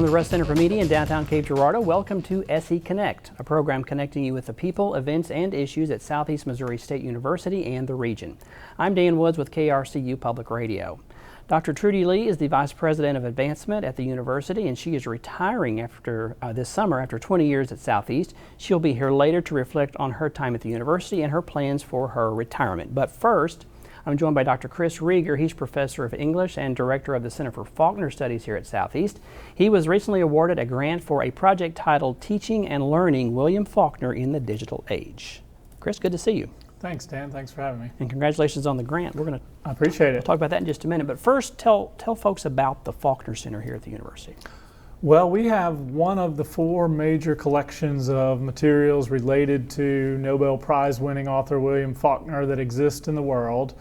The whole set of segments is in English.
From the Russ Center for Media in downtown Cape Girardeau, welcome to SE Connect, a program connecting you with the people, events, and issues at Southeast Missouri State University and the region. I'm Dan Woods with KRCU Public Radio. Dr. Trudy Lee is the Vice President of Advancement at the university, and she is retiring after this summer after 20 years at Southeast. She'll be here later to reflect on her time at the university and her plans for her retirement. But first, I'm joined by Dr. Chris Rieger. He's Professor of English and Director of the Center for Faulkner Studies here at Southeast. He was recently awarded a grant for a project titled Teaching and Learning William Faulkner in the Digital Age. Chris, good to see you. Thanks, Dan. Thanks for having me. And congratulations on the grant. I appreciate it. We'll talk about that in just a minute. But first, tell folks about the Faulkner Center here at the university. Well, we have one of the four major collections of materials related to Nobel Prize winning author William Faulkner that exist in the world.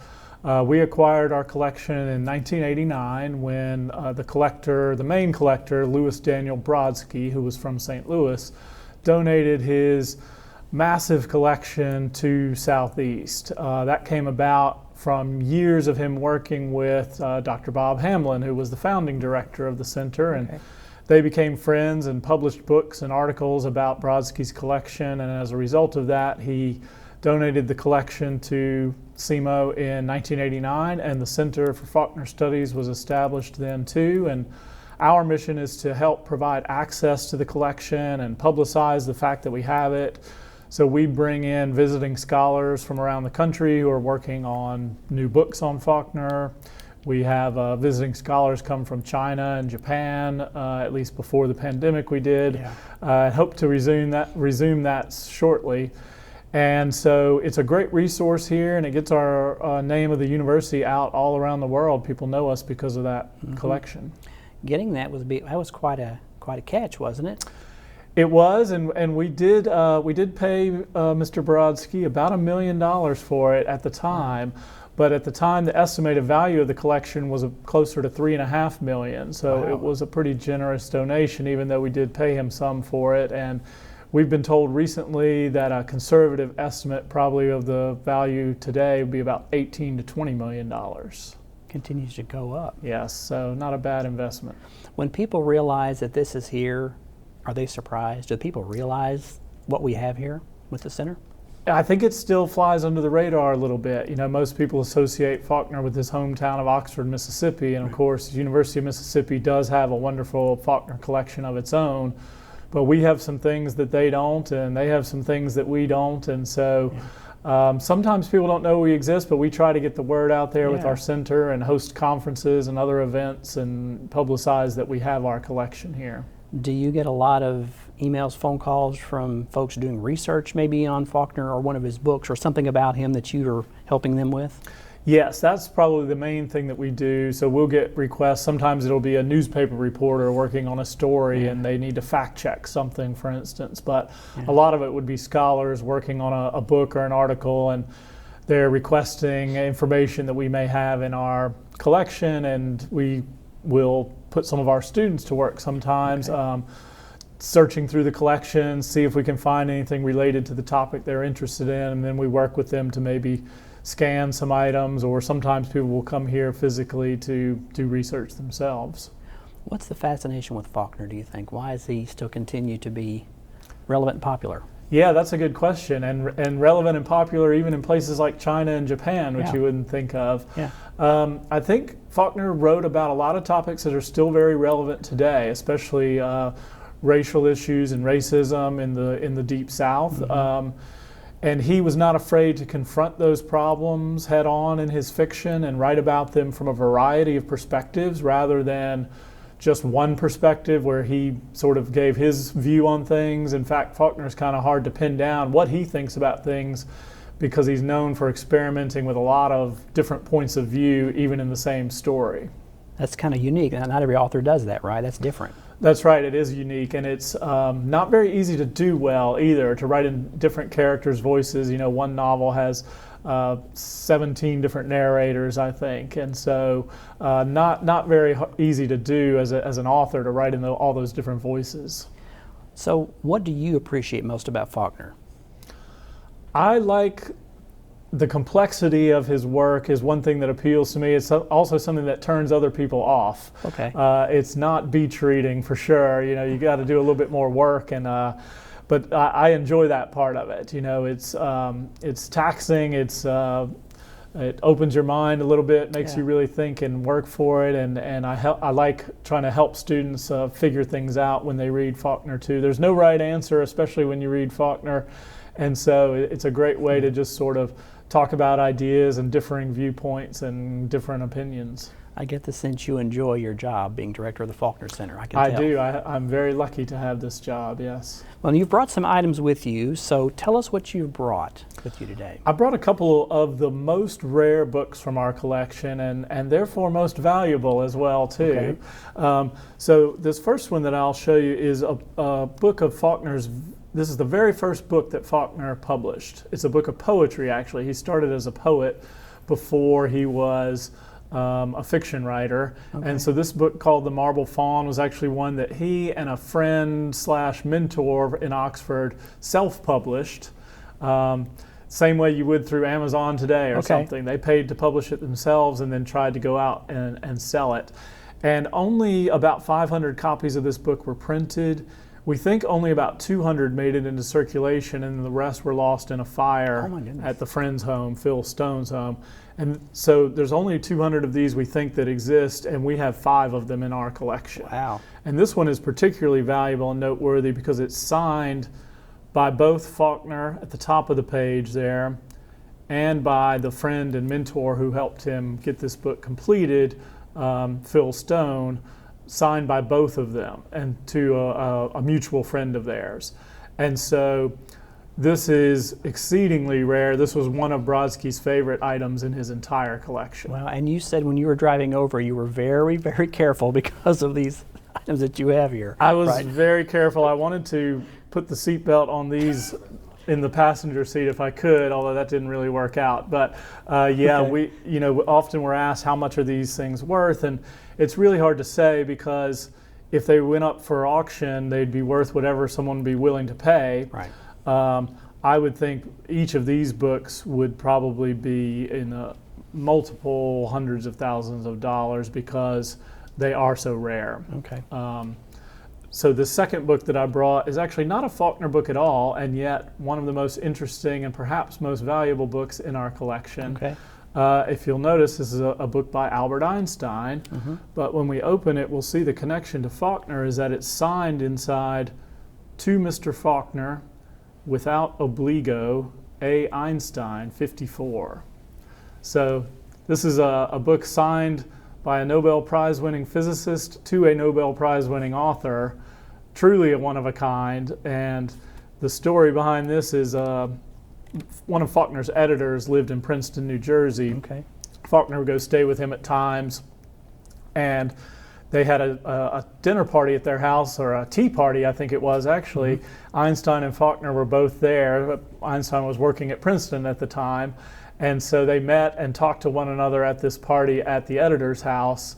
We acquired our collection in 1989 when the main collector, Louis Daniel Brodsky, who was from St. Louis, donated his massive collection to Southeast. That came about from years of him working with Dr. Bob Hamlin, who was the founding director of the center. Okay. And they became friends and published books and articles about Brodsky's collection, and as a result of that, he donated the collection to SEMO in 1989, and the Center for Faulkner Studies was established then too. And our mission is to help provide access to the collection and publicize the fact that we have it. So we bring in visiting scholars from around the country who are working on new books on Faulkner. We have visiting scholars come from China and Japan, at least before the pandemic we did. Yeah. Hope to resume that shortly. And so it's a great resource here, and it gets our name of the university out all around the world. People know us because of that collection. Getting that was quite a catch, wasn't it? It was, and we did pay Mr. Brodsky about $1 million for it at the time. But at the time, the estimated value of the collection was closer to $3.5 million. So Wow. It was a pretty generous donation, even though we did pay him some for it. And we've been told recently that a conservative estimate probably of the value today would be about $18 to $20 million. Continues to go up. Yes, so not a bad investment. When people realize that this is here, are they surprised? Do people realize what we have here with the center? I think it still flies under the radar a little bit. You know, most people associate Faulkner with his hometown of Oxford, Mississippi, and of course, the University of Mississippi does have a wonderful Faulkner collection of its own, but we have some things that they don't, and they have some things that we don't, and so sometimes people don't know we exist, but we try to get the word out there with our center and host conferences and other events and publicize that we have our collection here. Do you get a lot of emails, phone calls from folks doing research maybe on Faulkner or one of his books or something about him that you are helping them with? Yes, that's probably the main thing that we do. So we'll get requests. Sometimes it'll be a newspaper reporter working on a story and they need to fact check something, for instance. But a lot of it would be scholars working on a book or an article, and they're requesting information that we may have in our collection, and we will put some of our students to work sometimes. Searching through the collection, see if we can find anything related to the topic they're interested in, and then we work with them to maybe scan some items, or sometimes people will come here physically to do research themselves. What's the fascination with Faulkner, do you think? Why does he still continue to be relevant and popular? Yeah, that's a good question, and relevant and popular even in places like China and Japan, which you wouldn't think of. I think Faulkner wrote about a lot of topics that are still very relevant today, especially racial issues and racism in the Deep South. And he was not afraid to confront those problems head on in his fiction and write about them from a variety of perspectives rather than just one perspective where he sort of gave his view on things. In fact, Faulkner's kind of hard to pin down what he thinks about things because he's known for experimenting with a lot of different points of view, even in the same story. That's kind of unique. Not every author does that, right? That's different. That's right, it is unique, and it's not very easy to do well either, to write in different characters' voices. You know, one novel has 17 different narrators, I think, and so not very easy to do as an author to write in all those different voices. So what do you appreciate most about Faulkner? I like the complexity of his work is one thing that appeals to me. It's also something that turns other people off. Okay. It's not beach reading for sure. You got to do a little bit more work, but I enjoy that part of it. It's taxing. It opens your mind a little bit, makes you really think and work for it. And I like trying to help students figure things out when they read Faulkner too. There's no right answer, especially when you read Faulkner. And so it's a great way to just sort of talk about ideas and differing viewpoints and different opinions. I get the sense you enjoy your job being director of the Faulkner Center. I can tell. I do. I'm very lucky to have this job, yes. Well, you've brought some items with you, so tell us what you've brought with you today. I brought a couple of the most rare books from our collection and therefore most valuable as well, too. Okay. So this first one that I'll show you is a book of Faulkner's. This is the very first book that Faulkner published. It's a book of poetry, actually. He started as a poet before he was a fiction writer. Okay. And so this book called The Marble Fawn was actually one that he and a friend / mentor in Oxford self-published. Same way you would through Amazon today or something. They paid to publish it themselves and then tried to go out and sell it. And only about 500 copies of this book were printed. We think only about 200 made it into circulation, and the rest were lost in a fire at the friend's home, Phil Stone's home. And so there's only 200 of these we think that exist, and we have 5 of them in our collection. Wow. And this one is particularly valuable and noteworthy because it's signed by both Faulkner at the top of the page there and by the friend and mentor who helped him get this book completed, Phil Stone, signed by both of them and to a mutual friend of theirs. And so this is exceedingly rare. This was one of Brodsky's favorite items in his entire collection. Well, and you said when you were driving over, you were very, very careful because of these items that you have here. I was very careful. I wanted to put the seatbelt on these in the passenger seat if I could, although that didn't really work out. But we, often we're asked how much are these things worth, and it's really hard to say because if they went up for auction, they'd be worth whatever someone would be willing to pay. Right. I would think each of these books would probably be in multiple hundreds of thousands of dollars because they are so rare. Okay. So the second book that I brought is actually not a Faulkner book at all, and yet one of the most interesting and perhaps most valuable books in our collection. Okay. If you'll notice, this is a book by Albert Einstein, but when we open it, we'll see the connection to Faulkner is that it's signed inside to Mr. Faulkner without obligo, A. Einstein, 54. So this is a book signed by a Nobel Prize-winning physicist to a Nobel Prize-winning author, truly a one of a kind. And the story behind this is one of Faulkner's editors lived in Princeton, New Jersey. Okay. Faulkner would go stay with him at times, and they had a dinner party at their house, or a tea party, I think it was actually. Einstein and Faulkner were both there. Einstein was working at Princeton at the time. And so they met and talked to one another at this party at the editor's house.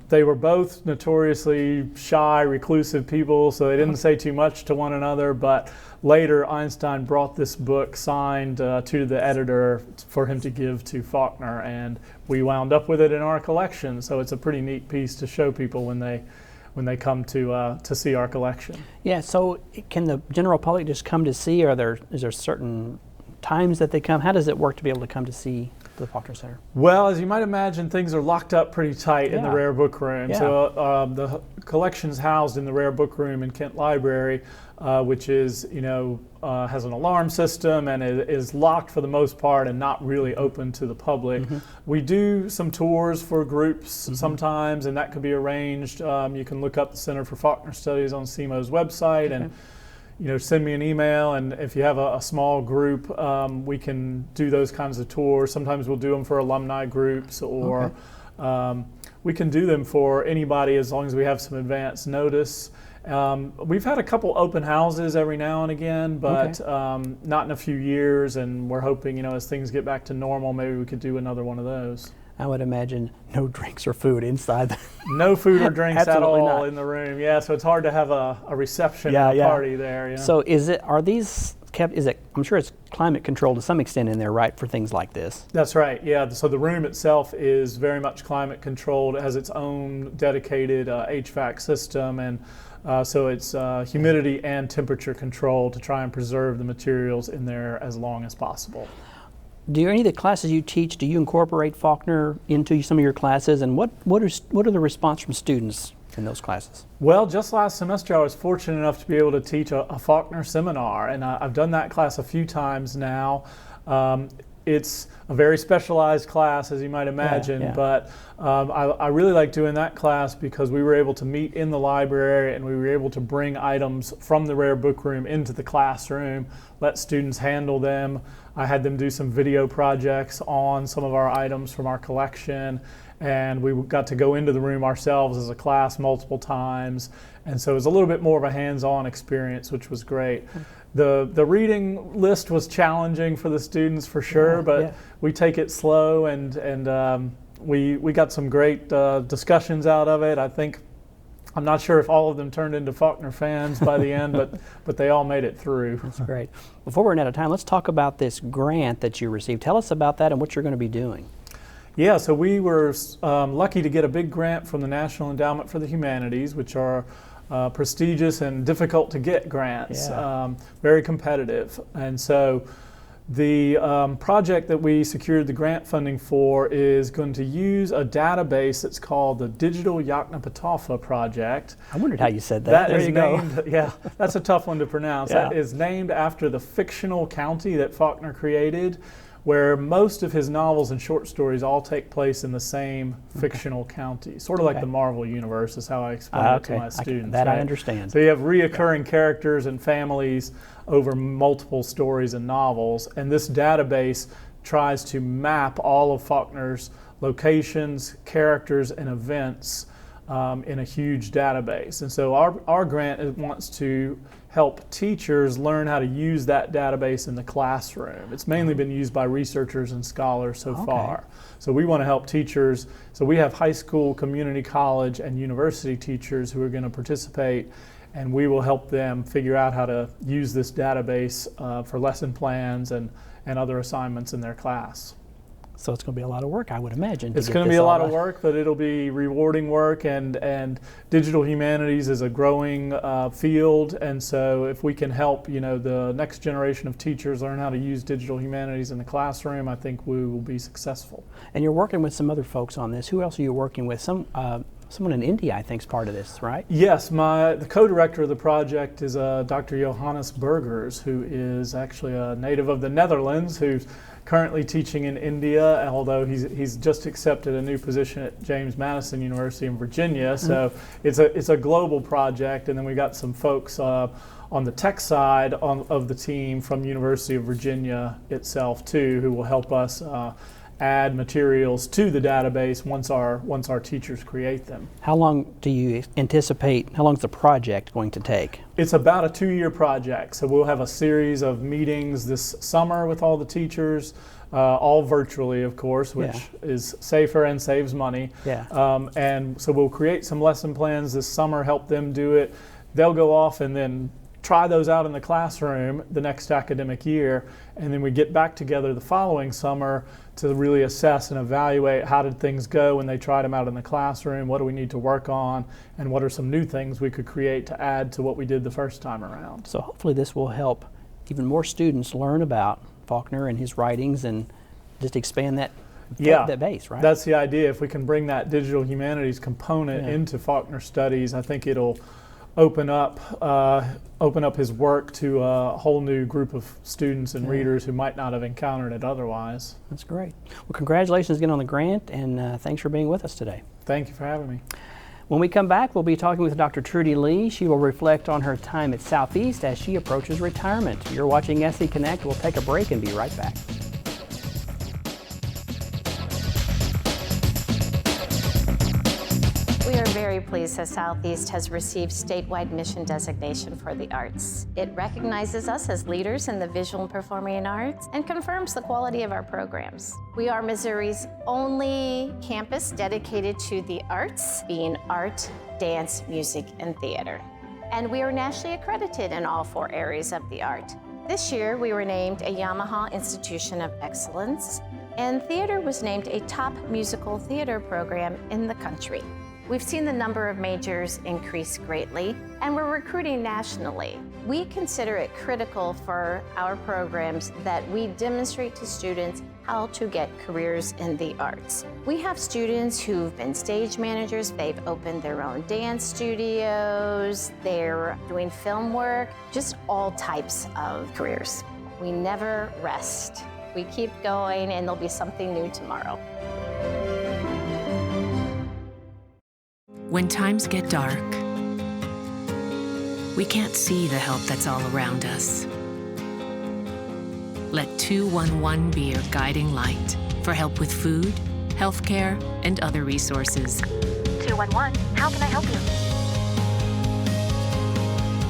They were both notoriously shy, reclusive people, so they didn't say too much to one another. But later, Einstein brought this book signed to the editor for him to give to Faulkner, and we wound up with it in our collection. So it's a pretty neat piece to show people when they come to see our collection. Yeah. So can the general public just come to see? Is there certain times that they come? How does it work to be able to come to see the Faulkner Center? Well, as you might imagine, things are locked up pretty tight in the Rare Book Room. Yeah. So the collection's housed in the Rare Book Room in Kent Library, which is, has an alarm system and is locked for the most part and not really open to the public. We do some tours for groups sometimes, and that could be arranged. You can look up the Center for Faulkner Studies on CMO's website and send me an email, and if you have a small group, we can do those kinds of tours. Sometimes we'll do them for alumni groups, or we can do them for anybody as long as we have some advance notice. We've had a couple open houses every now and again, but not in a few years, and we're hoping, as things get back to normal, maybe we could do another one of those. I would imagine no drinks or food inside. No food or drinks at all not. In the room. Yeah, so it's hard to have a reception or a party there. Yeah. So are these kept, I'm sure it's climate controlled to some extent in there, right, for things like this? That's right, yeah. So the room itself is very much climate controlled. It has its own dedicated HVAC system, and so it's humidity and temperature controlled to try and preserve the materials in there as long as possible. Do any of the classes you teach, do you incorporate Faulkner into some of your classes, and what are the response from students in those classes? Well, just last semester I was fortunate enough to be able to teach a Faulkner seminar, and I've done that class a few times now. It's a very specialized class, as you might imagine, but I really like doing that class because we were able to meet in the library and we were able to bring items from the rare book room into the classroom, let students handle them. I had them do some video projects on some of our items from our collection, and we got to go into the room ourselves as a class multiple times, and so it was a little bit more of a hands-on experience, which was great. The reading list was challenging for the students for sure, but we take it slow, and we got some great discussions out of it. I'm not sure if all of them turned into Faulkner fans by the end, but they all made it through. That's great. Before we're running out of time, let's talk about this grant that you received. Tell us about that and what you're going to be doing. Yeah, so we were lucky to get a big grant from the National Endowment for the Humanities, which are prestigious and difficult to get grants, very competitive. And so the project that we secured the grant funding for is going to use a database that's called the Digital Yoknapatawpha Project. I wondered how you said that. There you go. Yeah, that's a tough one to pronounce. That is named after the fictional county that Faulkner created, where most of his novels and short stories all take place in the same fictional county. Sort of like the Marvel universe is how I explain it to my students. I understand. So you have reoccurring characters and families over multiple stories and novels, and this database tries to map all of Faulkner's locations, characters, and events in a huge database. And so our grant wants to help teachers learn how to use that database in the classroom. It's mainly been used by researchers and scholars so far. So we want to help teachers. So we have high school, community college, and university teachers who are going to participate, and we will help them figure out how to use this database for lesson plans and other assignments in their class. So it's going to be a lot of work, I would imagine. It's going to be a lot of work, but it'll be rewarding work, and digital humanities is a growing field, and so if we can help, the next generation of teachers learn how to use digital humanities in the classroom, I think we will be successful. And you're working with some other folks on this. Who else are you working with? Someone in India, I think, is part of this, right? Yes, the co-director of the project is Dr. Johannes Burgers, who is actually a native of the Netherlands, who's currently teaching in India, although he's just accepted a new position at James Madison University in Virginia. So it's a global project, and then we got some folks on the tech side of the team from University of Virginia itself too, who will help us add materials to the database once our teachers create them. How long do you anticipate, how long is the project going to take? It's about a 2-year project, so we'll have a series of meetings this summer with all the teachers, all virtually, of course, which is safer and saves money. And so we'll create some lesson plans this summer, help them do it. They'll go off and then try those out in the classroom the next academic year, and then we get back together the following summer to really assess and evaluate how did things go when they tried them out in the classroom, what do we need to work on, and what are some new things we could create to add to what we did the first time around. So hopefully this will help even more students learn about Faulkner and his writings and just expand that base, right? That's the idea. If we can bring that digital humanities component into Faulkner Studies, I think it'll open up his work to a whole new group of students and readers who might not have encountered it otherwise. That's great. Well, congratulations again on the grant, and thanks for being with us today. Thank you for having me. When we come back, we'll be talking with Dr. Trudy Lee. She will reflect on her time at Southeast as she approaches retirement. You're watching SE Connect. We'll take a break and be right back. We are very pleased that Southeast has received statewide mission designation for the arts. It recognizes us as leaders in the visual and performing arts and confirms the quality of our programs. We are Missouri's only campus dedicated to the arts, being art, dance, music, and theater. And we are nationally accredited in all 4 areas of the art. This year, we were named a Yamaha Institution of Excellence, and theater was named a top musical theater program in the country. We've seen the number of majors increase greatly, and we're recruiting nationally. We consider it critical for our programs that we demonstrate to students how to get careers in the arts. We have students who've been stage managers, they've opened their own dance studios, they're doing film work, just all types of careers. We never rest. We keep going, and there'll be something new tomorrow. When times get dark, we can't see the help that's all around us. Let 211 be your guiding light for help with food, healthcare, and other resources. 211, how can I help you?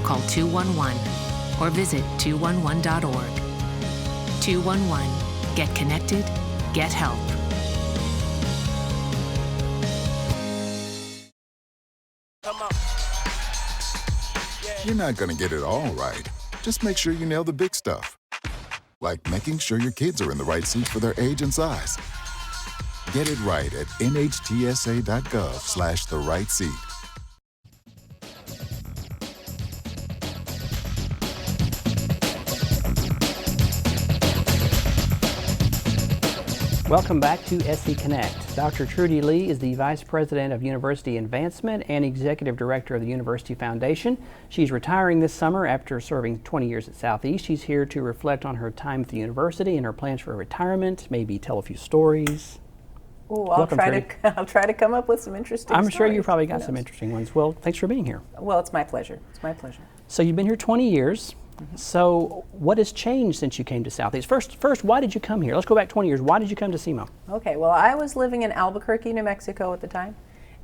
Call 211 or visit 211.org. 211, get connected, get help. You're not going to get it all right. Just make sure you nail the big stuff. Like making sure your kids are in the right seats for their age and size. Get it right at nhtsa.gov/the-right-seat. Welcome back to SC Connect. Dr. Trudy Lee is the Vice President of University Advancement and Executive Director of the University Foundation. She's retiring this summer after serving 20 years at Southeast. She's here to reflect on her time at the university and her plans for retirement, maybe tell a few stories. Oh, I'll try to come up with some interesting stories. I'm sure you probably got some interesting ones. Well, thanks for being here. Well, it's my pleasure. It's my pleasure. So you've been here 20 years. So what has changed since you came to Southeast? First, why did you come here? Let's go back 20 years. Why did you come to SEMO? Okay, well, I was living in Albuquerque, New Mexico at the time,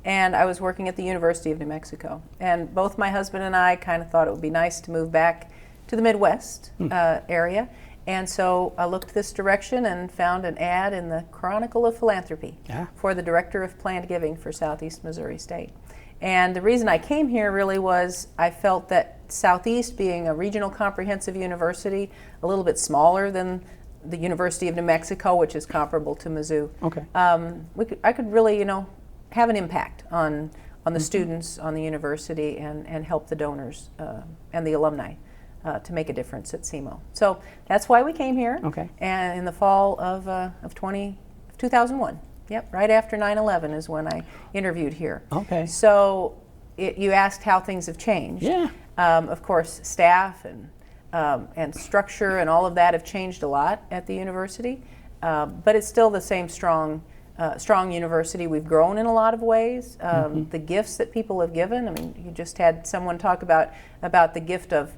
and I was working at the University of New Mexico. And both my husband and I kind of thought it would be nice to move back to the Midwest area. And so I looked this direction and found an ad in the Chronicle of Philanthropy for the Director of Planned Giving for Southeast Missouri State. And the reason I came here really was I felt that Southeast, being a regional comprehensive university, a little bit smaller than the University of New Mexico, which is comparable to Mizzou, I could really, have an impact on the students, on the university, and help the donors and the alumni to make a difference at SEMO. So that's why we came here. And in the fall of 2001. Yep, right after 9/11 is when I interviewed here. So you asked how things have changed. Of course, staff and structure and all of that have changed a lot at the university, but it's still the same strong university. We've grown in a lot of ways. The gifts that people have given. I mean, you just had someone talk about the gift of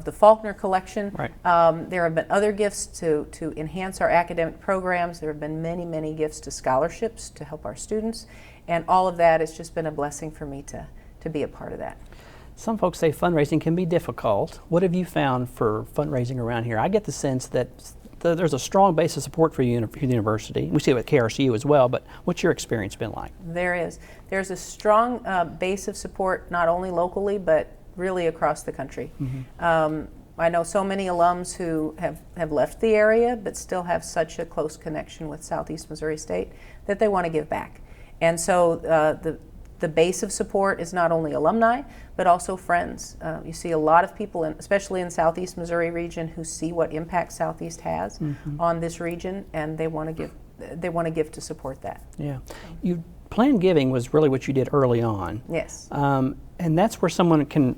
the Faulkner collection. There have been other gifts to enhance our academic programs. There have been many, many gifts to scholarships to help our students, and all of that has just been a blessing for me to be a part of that. Some folks say fundraising can be difficult. What have you found for fundraising around here? I get the sense that there's a strong base of support for the university. We see it with KRCU as well, but what's your experience been like? There is. There's a strong base of support, not only locally, but really across the country. I know so many alums who have left the area but still have such a close connection with Southeast Missouri State that they want to give back. And so the base of support is not only alumni but also friends. You see a lot of people, especially in Southeast Missouri region, who see what impact Southeast has on this region, and they want to give to support that. Planned giving was really what you did early on. Yes. And that's where someone can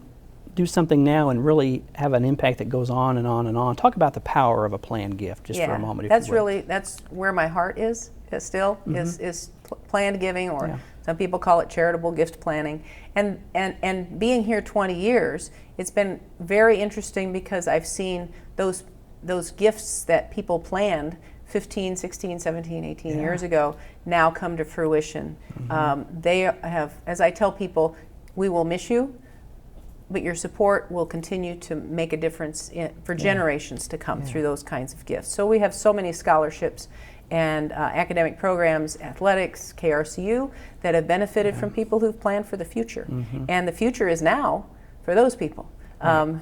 do something now and really have an impact that goes on and on and on. Talk about the power of a planned gift just for a moment. That's where my heart is still, is planned giving, or some people call it charitable gift planning. And being here 20 years, it's been very interesting because I've seen those gifts that people planned 15, 16, 17, 18 years ago now come to fruition. They have, as I tell people, we will miss you, but your support will continue to make a difference for generations to come through those kinds of gifts. So we have so many scholarships and academic programs, athletics, KRCU, that have benefited from people who've planned for the future. And the future is now for those people.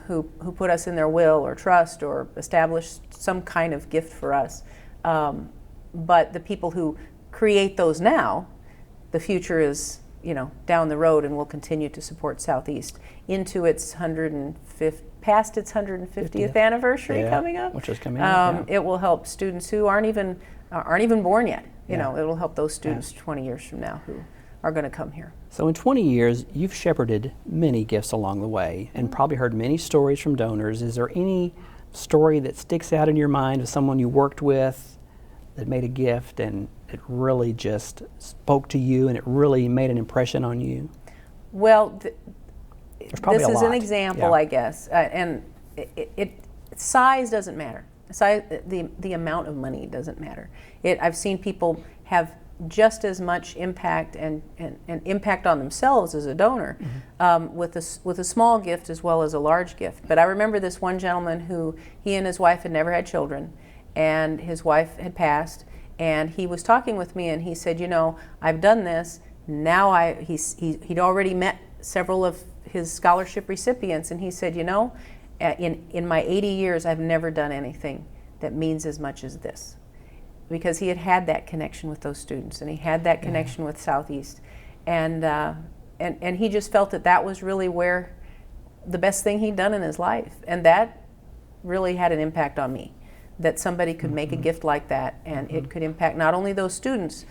who put us in their will or trust or established some kind of gift for us. But the people who create those now, the future is, down the road, and will continue to support Southeast into its past its 150th anniversary coming up, which is coming up. It will help students who aren't even born yet. It will help those students 20 years from now who are going to come here. So in 20 years, you've shepherded many gifts along the way and probably heard many stories from donors. Is there any story that sticks out in your mind of someone you worked with that made a gift and it really just spoke to you and it really made an impression on you? Well, this is an example, I guess, and size doesn't matter. Size, the amount of money doesn't matter. I've seen people have just as much impact and impact on themselves as a donor with a small gift as well as a large gift. But I remember this one gentleman who he and his wife had never had children, and his wife had passed, and he was talking with me and he said, I've done this. Now he'd already met several of his scholarship recipients, and he said, in my 80 years I've never done anything that means as much as this. Because he had that connection with those students, and he had that connection with Southeast, and he just felt that was really where the best thing he'd done in his life, and that really had an impact on me. That somebody could make a gift like that, and it could impact not only those students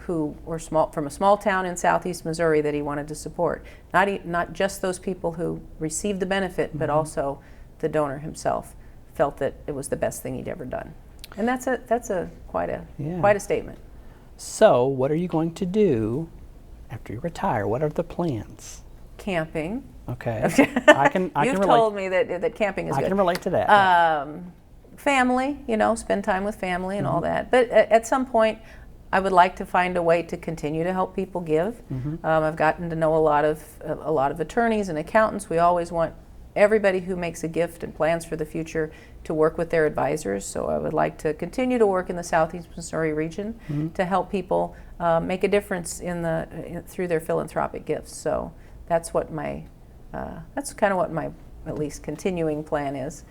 who were from a small town in Southeast Missouri that he wanted to support, not just those people who received the benefit, but also the donor himself felt that it was the best thing he'd ever done. And that's quite a statement. So, what are you going to do after you retire? What are the plans? Camping. Okay. I can You've relate. told me that camping is good. I can relate to that. Family, spend time with family and all that. But at some point, I would like to find a way to continue to help people give. I've gotten to know a lot of attorneys and accountants. We always want everybody who makes a gift and plans for the future to work with their advisors. So I would like to continue to work in the Southeast Missouri region to help people make a difference through their philanthropic gifts. So that's what that's kind of what my at least continuing plan is.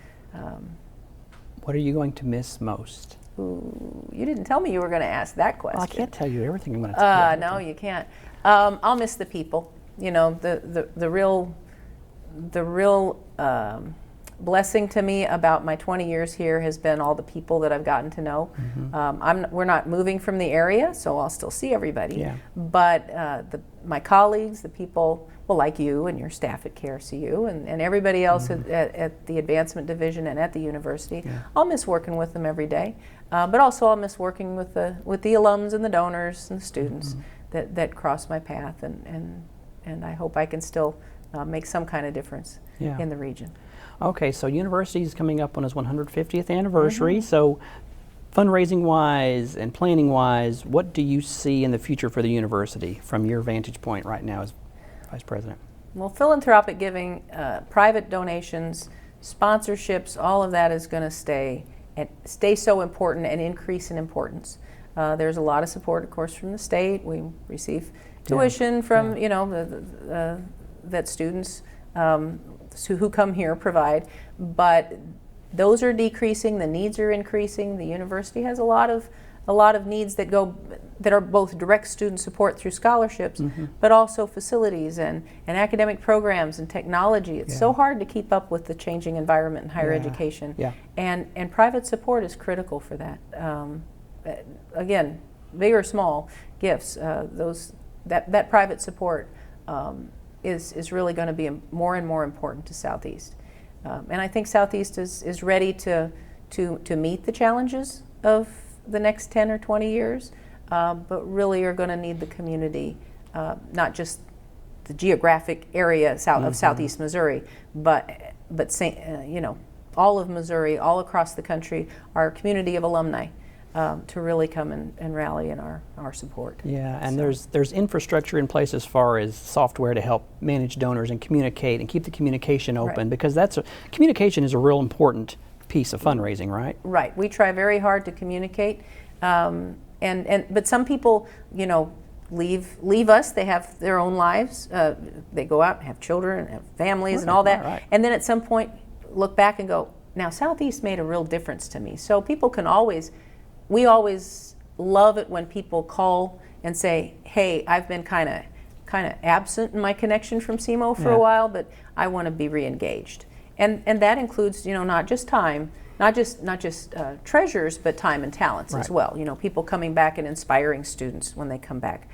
What are you going to miss most? Ooh, you didn't tell me you were going to ask that question. Well, I can't tell you everything I'm going to tell you. No, you can't. I'll miss the people. The real blessing to me about my 20 years here has been all the people that I've gotten to know. We're not moving from the area, so I'll still see everybody. Yeah. But my colleagues, the people, like you and your staff at KRCU and everybody else at the Advancement Division and at the university, I'll miss working with them every day. But also I'll miss working with the alums and the donors and the students that cross my path, and I hope I can still make some kind of difference in the region. Okay, so university is coming up on its 150th anniversary. So fundraising wise and planning wise, what do you see in the future for the university from your vantage point right now as Vice President? Well, philanthropic giving, private donations, sponsorships, all of that is going to stay so important and increase in importance. There's a lot of support, of course, from the state. We receive tuition from that students who come here provide, but those are decreasing. The needs are increasing. The university has a lot of needs that are both direct student support through scholarships, but also facilities and academic programs and technology. It's so hard to keep up with the changing environment in higher education, and private support is critical for that. Again, big or small gifts, that private support is really going to be more and more important to Southeast. And I think Southeast is ready to meet the challenges of the next 10 or 20 years, but really are going to need the community, not just the geographic area of Southeast Missouri, but all of Missouri, all across the country, our community of alumni, to really come and rally in our support. Yeah, and there's infrastructure in place as far as software to help manage donors and communicate and keep the communication open, because communication is a real important piece of fundraising, right? Right. We try very hard to communicate, but some people, leave us. They have their own lives. They go out and have children and have families and all that. Right. And then at some point look back and go, now Southeast made a real difference to me. So people can we always love it when people call and say, hey, I've been kind of absent in my connection from SEMO for a while, but I want to be re-engaged. And that includes, not just time, not just treasures, but time and talents as well. People coming back and inspiring students when they come back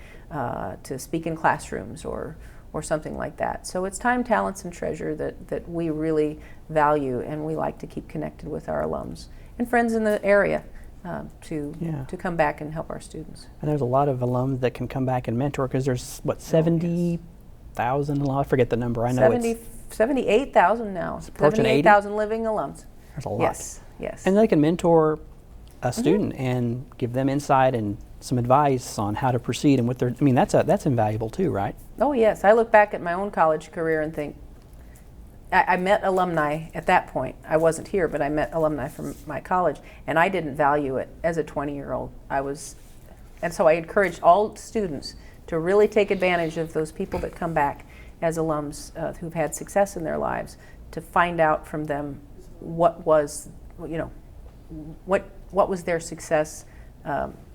to speak in classrooms or something like that. So it's time, talents, and treasure that we really value, and we like to keep connected with our alums and friends in the area to come back and help our students. And there's a lot of alums that can come back and mentor, because there's, 70,000, I forget the number. I know 78,000 now. It's approaching 78,000 living alums. There's a lot. Yes. And they can mentor a student and give them insight and some advice on how to proceed and what they're, that's invaluable too, right? Oh yes, I look back at my own college career and think, I met alumni at that point. I wasn't here, but I met alumni from my college, and I didn't value it as a 20-year-old. And so I encouraged all students to really take advantage of those people that come back as alums who've had success in their lives, to find out from them what was their success.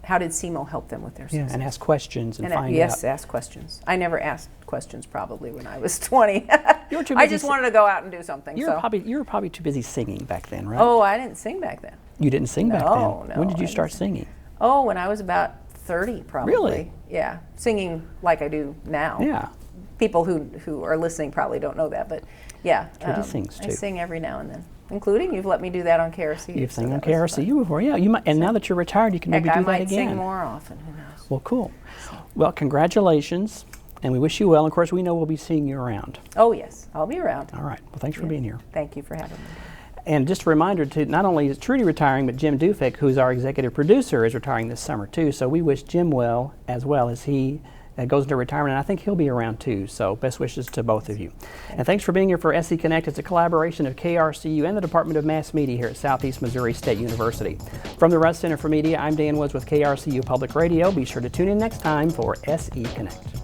How did SEMO help them with their success? And ask questions and find out. Yes, ask questions. I never asked questions probably when I was 20. You were too I busy just wanted to go out and do something. You were probably too busy singing back then, right? Oh, I didn't sing back then. You didn't sing back then? No. When did you start singing? Oh, when I was about 30 probably. Really? Yeah, singing like I do now. Yeah. People who are listening probably don't know that, but yeah. Trudy sings too. I sing every now and then. Including, you've let me do that on KRCU. You've sung on KRCU before, yeah. You might, and now that you're retired, you can maybe do that again. I might sing more often, who knows. Well, cool. Well, congratulations, and we wish you well. And of course, we know we'll be seeing you around. Oh, yes, I'll be around. All right. Well, thanks for being here. Thank you for having me. And just a reminder, to not only is Trudy retiring, but Jim Dufek, who's our executive producer, is retiring this summer too. So we wish Jim well as he goes into retirement, and I think he'll be around too. So best wishes to both of you. And thanks for being here for SE Connect. It's a collaboration of KRCU and the Department of Mass Media here at Southeast Missouri State University. From the Russ Center for Media, I'm Dan Woods with KRCU Public Radio. Be sure to tune in next time for SE Connect.